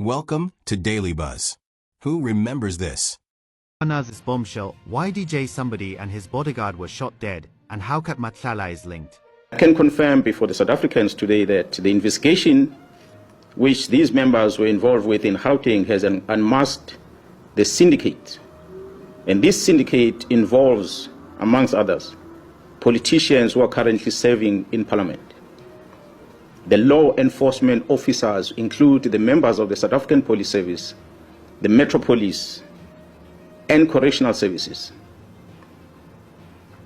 Welcome to Daily Buzz. Who remembers this? Another's bombshell, why DJ Sumbody and his bodyguard were shot dead, and how Cat Matlala is linked. I can confirm before the South Africans today that the investigation which these members were involved with in Gauteng has unmasked the syndicate. And this syndicate involves, amongst others, politicians who are currently serving in Parliament. The law enforcement officers include the members of the South African Police Service, the Metro Police, and correctional services.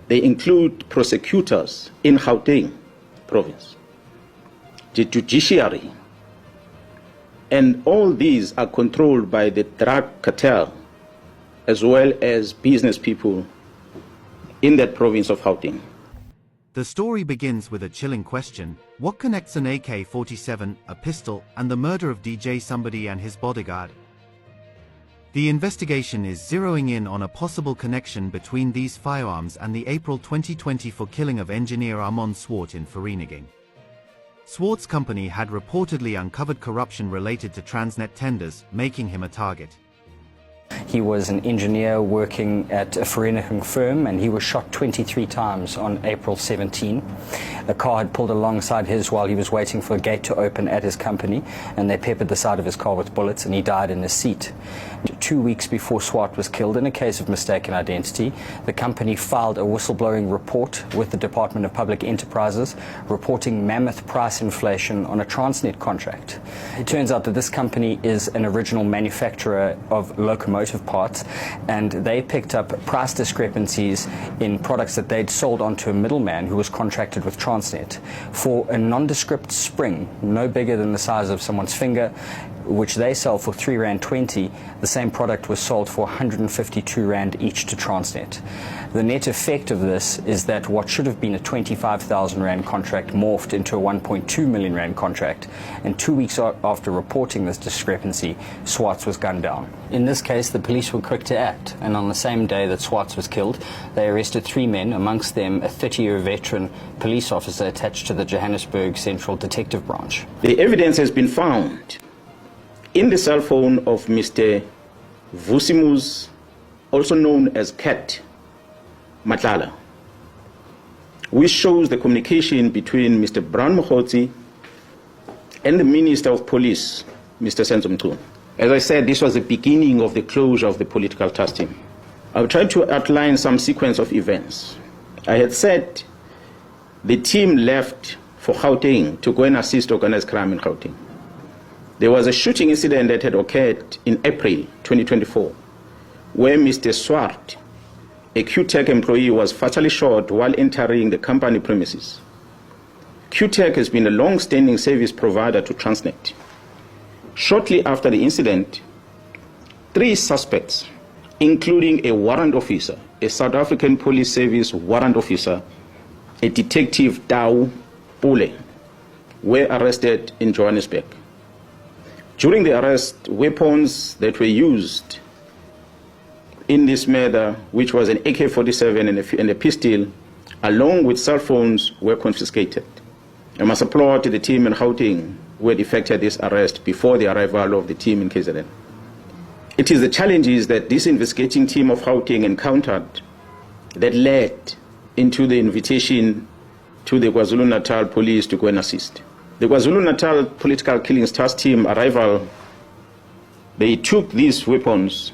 They include prosecutors in Gauteng province, the judiciary, and all these are controlled by the drug cartel as well as business people in that province of Gauteng. The story begins with a chilling question: what connects an AK-47, a pistol, and the murder of DJ Sumbody and his bodyguard? The investigation is zeroing in on a possible connection between these firearms and the April 2024 killing of engineer Armand Swart in Vereeniging. Swart's company had reportedly uncovered corruption related to Transnet tenders, making him a target. He was an engineer working at a Vereeniging firm, and he was shot 23 times on April 17. A car had pulled alongside his while he was waiting for a gate to open at his company, and they peppered the side of his car with bullets, and he died in his seat. 2 weeks before Swart was killed in a case of mistaken identity, the company filed a whistleblowing report with the Department of Public Enterprises reporting mammoth price inflation on a Transnet contract. It turns out that this company is an original manufacturer of locomotive parts, and they picked up price discrepancies in products that they'd sold onto a middleman who was contracted with Transnet. For a nondescript spring, no bigger than the size of someone's finger, which they sell for R3.20, the same product was sold for R152 each to Transnet. The net effect of this is that what should have been a R25,000 contract morphed into a R1.2 million contract, and 2 weeks after reporting this discrepancy, Swartz was gunned down. In this case, the police were quick to act, and on the same day that Swartz was killed, they arrested 3 men, amongst them a 30-year veteran police officer attached to the Johannesburg Central Detective Branch. The evidence has been found in the cell phone of Mr. Vusimus, also known as Cat Matlala, which shows the communication between Mr. Brown Mohotsi and the Minister of Police, Mr. Senzomtu. As I said, this was the beginning of the closure of the political task team. I've tried to outline some sequence of events. I had said the team left for Gauteng to go and assist organized crime in Gauteng. There was a shooting incident that had occurred in April 2024, where Mr. Swart, a QTech employee, was fatally shot while entering the company premises. QTech has been a long-standing service provider to Transnet. Shortly after the incident, 3 suspects, including a warrant officer, a South African Police Service warrant officer, a detective Tau Pule, were arrested in Johannesburg. During the arrest, weapons that were used in this murder, which was an AK-47 and a pistol, along with cell phones, were confiscated. I must applaud the team in Gauteng who had effected this arrest before the arrival of the team in KZN. It is the challenges that this investigating team of Gauteng encountered that led into the invitation to the KwaZulu-Natal police to go and assist. The KwaZulu-Natal political killings task team arrival, they took these weapons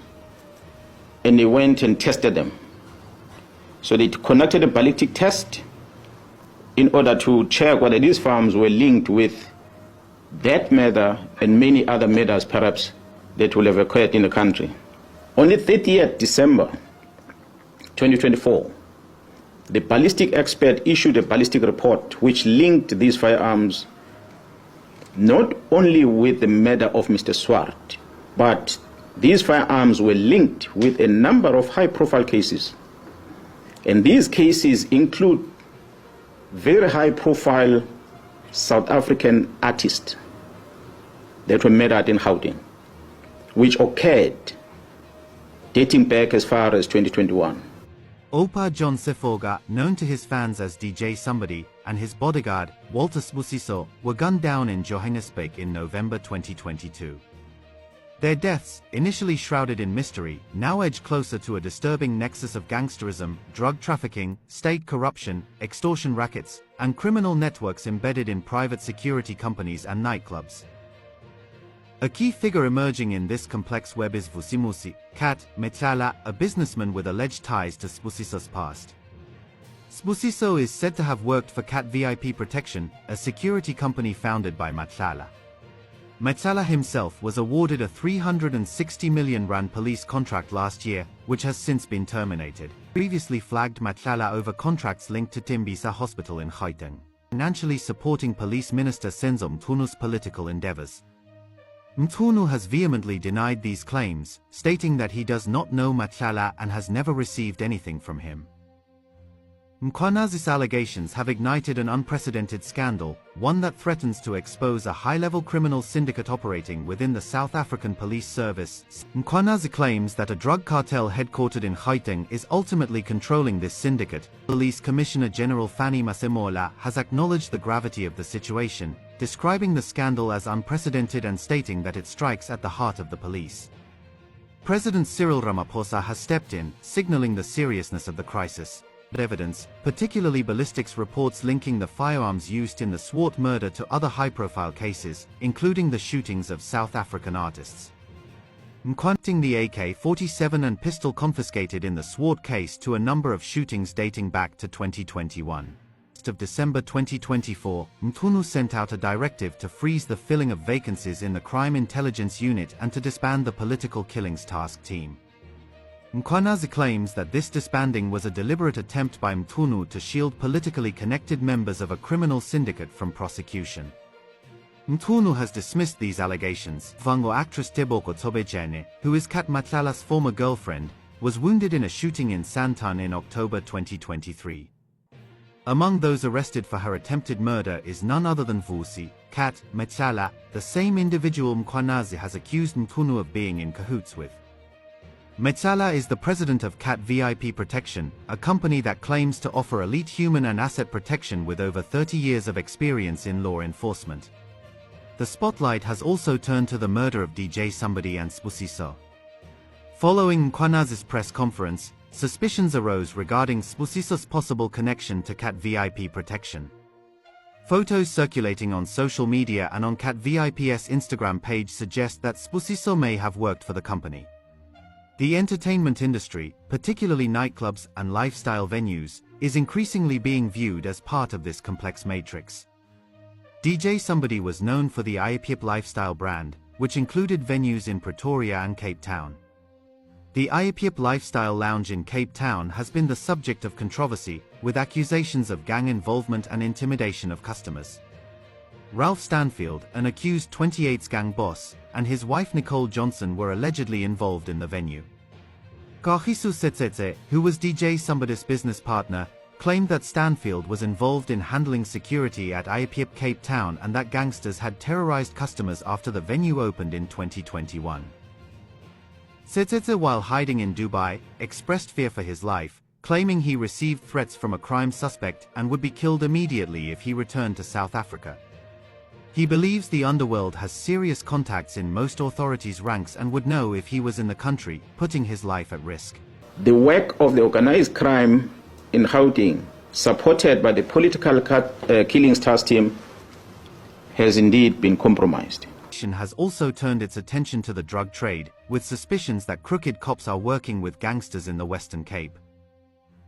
and they went and tested them. So they conducted a ballistic test in order to check whether these firearms were linked with that murder and many other murders perhaps that will have occurred in the country. On the 30th December 2024, the ballistic expert issued a ballistic report which linked these firearms not only with the murder of Mr. Swart, but these firearms were linked with a number of high-profile cases. And these cases include very high-profile South African artists that were murdered in Gauteng, which occurred dating back as far as 2021. Opa John Sefoga, known to his fans as DJ Sumbody, and his bodyguard, Walter Sbusiso, were gunned down in Johannesburg in November 2022. Their deaths, initially shrouded in mystery, now edge closer to a disturbing nexus of gangsterism, drug trafficking, state corruption, extortion rackets, and criminal networks embedded in private security companies and nightclubs. A key figure emerging in this complex web is Vusimusi, Cat Matlala, a businessman with alleged ties to Sbusiso's past. Sbusiso is said to have worked for Cat VIP Protection, a security company founded by Matlala. Matlala himself was awarded a 360 million rand police contract last year, which has since been terminated. Previously flagged Matlala over contracts linked to Tembisa Hospital in Gauteng, financially supporting Police Minister Senzo Mtunu's political endeavors. Mtunu has vehemently denied these claims, stating that he does not know Matlala and has never received anything from him. Mkwanazi's allegations have ignited an unprecedented scandal, one that threatens to expose a high-level criminal syndicate operating within the South African Police Service. Mkwanazi claims that a drug cartel headquartered in Gauteng is ultimately controlling this syndicate. Police Commissioner General Fanny Masemola has acknowledged the gravity of the situation, describing the scandal as unprecedented and stating that it strikes at the heart of the police. President Cyril Ramaphosa has stepped in, signaling the seriousness of the crisis. Evidence, particularly ballistics reports linking the firearms used in the Swart murder to other high-profile cases, including the shootings of South African artists. Connecting the AK-47 and pistol confiscated in the Swart case to a number of shootings dating back to 2021. Of December 2024, Mtunu sent out a directive to freeze the filling of vacancies in the Crime Intelligence Unit and to disband the Political Killings Task Team. Mkwanazi claims that this disbanding was a deliberate attempt by Mtunu to shield politically connected members of a criminal syndicate from prosecution. Mtunu has dismissed these allegations. Vango actress Teboko Tobejene, who is Cat Matlala's former girlfriend, was wounded in a shooting in Santon in October 2023. Among those arrested for her attempted murder is none other than Vusi, Cat Matlala, the same individual Mkwanazi has accused Mtunu of being in cahoots with. Matlala is the president of Cat VIP Protection, a company that claims to offer elite human and asset protection with over 30 years of experience in law enforcement. The spotlight has also turned to the murder of DJ Sumbody and Sbusiso. Following Mkwanazi's press conference, suspicions arose regarding Sbusiso's possible connection to Cat VIP Protection. Photos circulating on social media and on Cat VIP's Instagram page suggest that Sbusiso may have worked for the company. The entertainment industry, particularly nightclubs and lifestyle venues, is increasingly being viewed as part of this complex matrix. DJ Sumbody was known for the IAPIP lifestyle brand, which included venues in Pretoria and Cape Town. The IAPIP Lifestyle Lounge in Cape Town has been the subject of controversy, with accusations of gang involvement and intimidation of customers. Ralph Stanfield, an accused 28's gang boss, and his wife Nicole Johnson were allegedly involved in the venue. Kagiso Setsetse, who was DJ Sumbody's business partner, claimed that Stanfield was involved in handling security at IAPIP Cape Town and that gangsters had terrorized customers after the venue opened in 2021. Setsetse, while hiding in Dubai, expressed fear for his life, claiming he received threats from a crime suspect and would be killed immediately if he returned to South Africa. He believes the underworld has serious contacts in most authorities' ranks and would know if he was in the country, putting his life at risk. The work of the organized crime in Gauteng, supported by the Political Killings Task Team, has indeed been compromised. Has also turned its attention to the drug trade, with suspicions that crooked cops are working with gangsters in the Western Cape.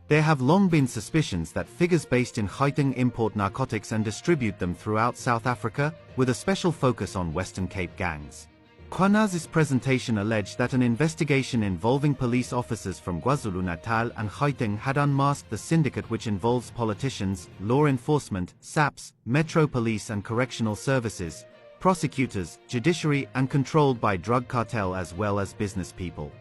There have long been suspicions that figures based in Gauteng import narcotics and distribute them throughout South Africa, with a special focus on Western Cape gangs. Mkwanazi's presentation alleged that an investigation involving police officers from KwaZulu-Natal and Gauteng had unmasked the syndicate, which involves politicians, law enforcement, SAPS, Metro Police and Correctional Services, prosecutors, judiciary, and controlled by drug cartel as well as business people.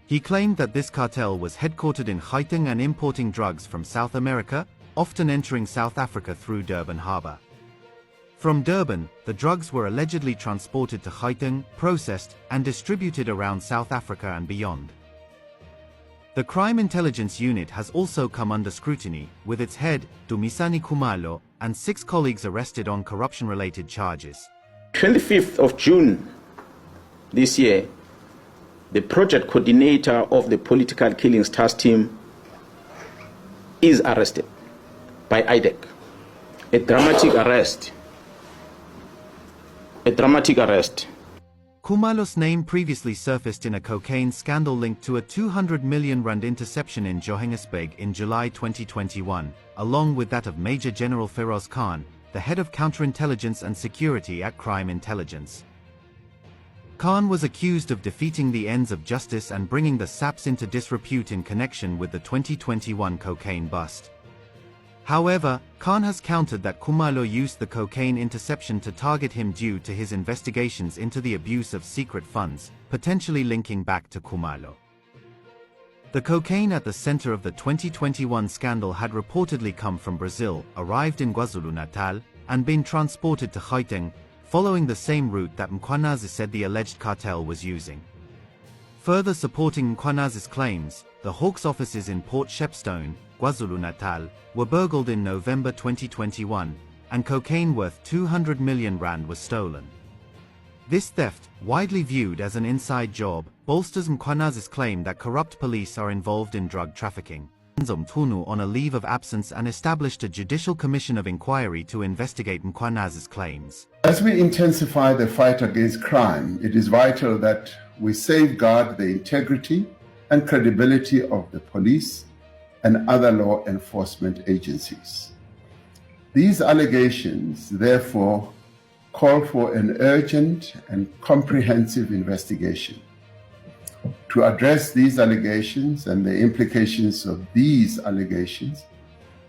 He claimed that this cartel was headquartered in Gauteng and importing drugs from South America, often entering South Africa through Durban Harbour. From Durban, the drugs were allegedly transported to Gauteng, processed, and distributed around South Africa and beyond. The Crime Intelligence Unit has also come under scrutiny, with its head, Dumisani Khumalo, and 6 colleagues arrested on corruption-related charges. 25th of June this year, the project coordinator of the political killings task team is arrested by IDEC. A dramatic arrest. A dramatic arrest. Khumalo's name previously surfaced in a cocaine scandal linked to a 200 million rand interception in Johannesburg in July 2021, along with that of Major General Feroz Khan, the head of counterintelligence and security at Crime Intelligence. Khan was accused of defeating the ends of justice and bringing the SAPS into disrepute in connection with the 2021 cocaine bust. However, Khan has countered that Khumalo used the cocaine interception to target him due to his investigations into the abuse of secret funds, potentially linking back to Khumalo. The cocaine at the center of the 2021 scandal had reportedly come from Brazil, arrived in KwaZulu-Natal, and been transported to Gauteng, following the same route that Mkhwanazi said the alleged cartel was using. Further supporting Mkhwanazi's claims, the Hawks offices in Port Shepstone, KwaZulu-Natal, were burgled in November 2021, and cocaine worth 200 million rand was stolen. This theft, widely viewed as an inside job, bolsters Mkhwanazi's claim that corrupt police are involved in drug trafficking. Mthunu on a leave of absence and established a judicial commission of inquiry to investigate Mkhwanazi's claims. As we intensify the fight against crime, it is vital that we safeguard the integrity and credibility of the police and other law enforcement agencies. These allegations, therefore, call for an urgent and comprehensive investigation. To address these allegations and the implications of these allegations,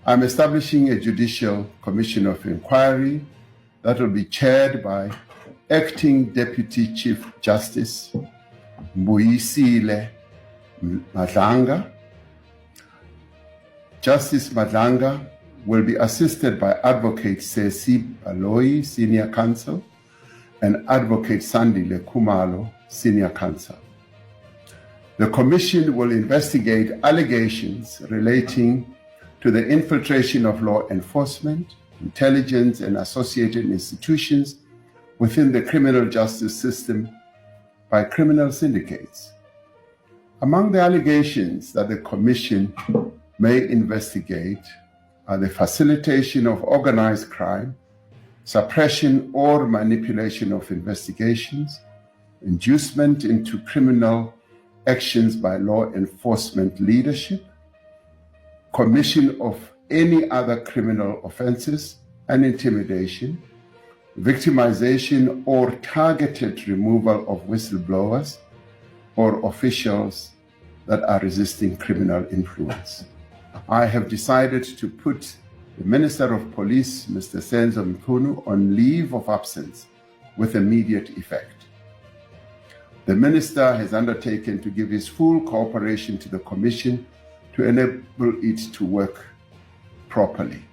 I'm establishing a judicial commission of inquiry that will be chaired by Acting Deputy Chief Justice Mbuyisile Madlanga. Justice Madlanga will be assisted by Advocate Sesi Baloyi, Senior Counsel, and Advocate Sandile Khumalo, Senior Counsel. The Commission will investigate allegations relating to the infiltration of law enforcement, intelligence, and associated institutions within the criminal justice system by criminal syndicates. Among the allegations that the Commission may investigate are the facilitation of organized crime, suppression or manipulation of investigations, inducement into criminal actions by law enforcement leadership, commission of any other criminal offenses, and intimidation, victimization or targeted removal of whistleblowers or officials that are resisting criminal influence. I have decided to put the Minister of Police, Mr. Senzo Mchunu, on leave of absence with immediate effect. The Minister has undertaken to give his full cooperation to the Commission to enable it to work properly.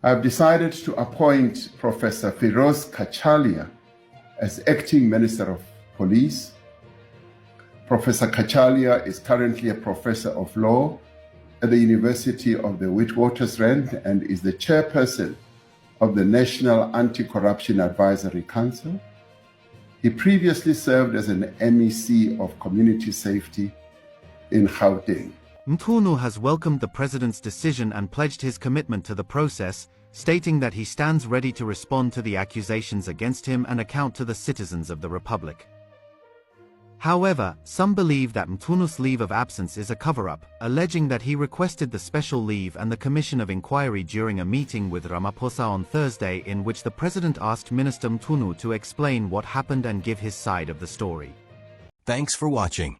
I have decided to appoint Professor Feroz Kachalia as Acting Minister of Police. Professor Kachalia is currently a Professor of Law at the University of the Witwatersrand and is the Chairperson of the National Anti-Corruption Advisory Council. He previously served as an MEC of Community Safety in Gauteng. Mchunu has welcomed the President's decision and pledged his commitment to the process, stating that he stands ready to respond to the accusations against him and account to the citizens of the Republic. However, some believe that Mchunu's leave of absence is a cover-up, alleging that he requested the special leave and the commission of inquiry during a meeting with Ramaphosa on Thursday in which the President asked Minister Mchunu to explain what happened and give his side of the story. Thanks for watching.